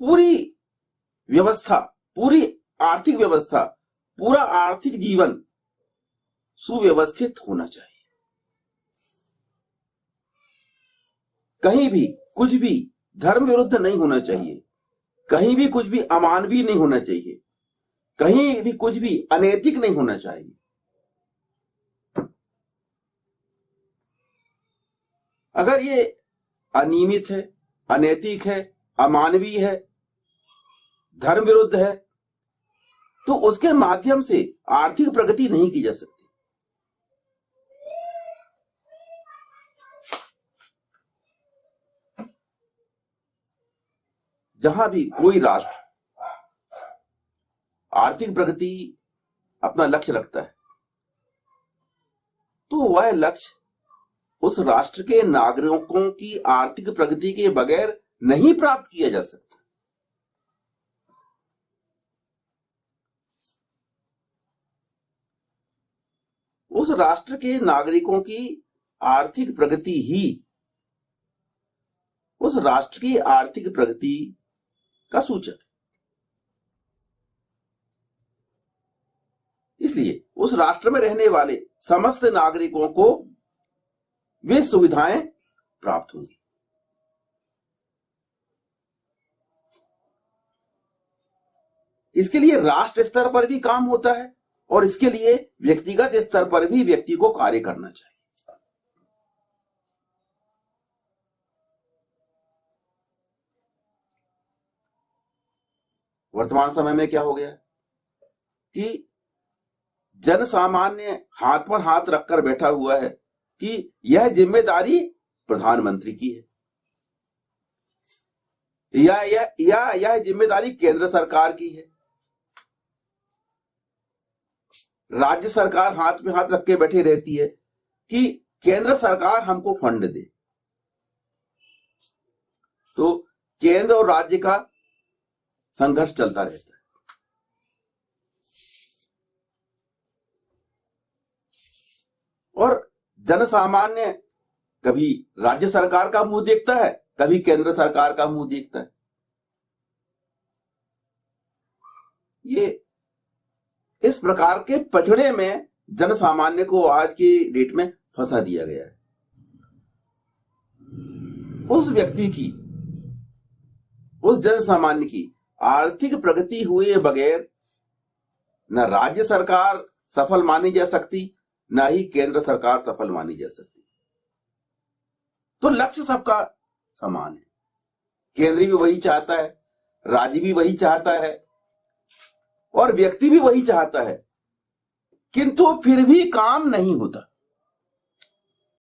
पूरी व्यवस्था, पूरी आर्थिक व्यवस्था, पूरा आर्थिक जीवन सुव्यवस्थित होना चाहिए। कहीं भी कुछ भी धर्म विरुद्ध नहीं होना चाहिए, कहीं भी कुछ भी अमानवीय नहीं होना चाहिए, कहीं भी कुछ भी अनैतिक नहीं होना चाहिए। अगर ये अनियमित है, अनैतिक है, अमानवीय है, धर्म विरुद्ध है, तो उसके माध्यम से आर्थिक प्रगति नहीं की जा सकती। जहां भी कोई राष्ट्र आर्थिक प्रगति अपना लक्ष्य रखता है, तो वह लक्ष्य उस राष्ट्र के नागरिकों की आर्थिक प्रगति के बगैर नहीं प्राप्त किया जा सकता। उस राष्ट्र के नागरिकों की आर्थिक प्रगति ही उस राष्ट्र की आर्थिक प्रगति का सूचक है। इसलिए उस राष्ट्र में रहने वाले समस्त नागरिकों को वे सुविधाएं प्राप्त होंगी। इसके लिए राष्ट्र स्तर पर भी काम होता है और इसके लिए व्यक्तिगत स्तर पर भी व्यक्ति को कार्य करना चाहिए। वर्तमान समय में क्या हो गया कि जन सामान्य हाथ पर हाथ रखकर बैठा हुआ है कि यह जिम्मेदारी प्रधानमंत्री की है या यह जिम्मेदारी केंद्र सरकार की है। राज्य सरकार हाथ में हाथ रख के बैठी रहती है कि केंद्र सरकार हमको फंड दे। तो केंद्र और राज्य का संघर्ष चलता रहता है। और जन सामान्य कभी राज्य सरकार का मुंह देखता है, कभी केंद्र सरकार का मुंह देखता है। ये इस प्रकार के पचड़े में जन सामान्य को आज की डेट में फंसा दिया गया है। उस व्यक्ति की, उस जन सामान्य की आर्थिक प्रगति हुए बगैर न राज्य सरकार सफल मानी जा सकती, न ही केंद्र सरकार सफल मानी जा सकती। तो लक्ष्य सबका समान है। केंद्र भी वही चाहता है, राज्य भी वही चाहता है और व्यक्ति भी वही चाहता है, किंतु फिर भी काम नहीं होता।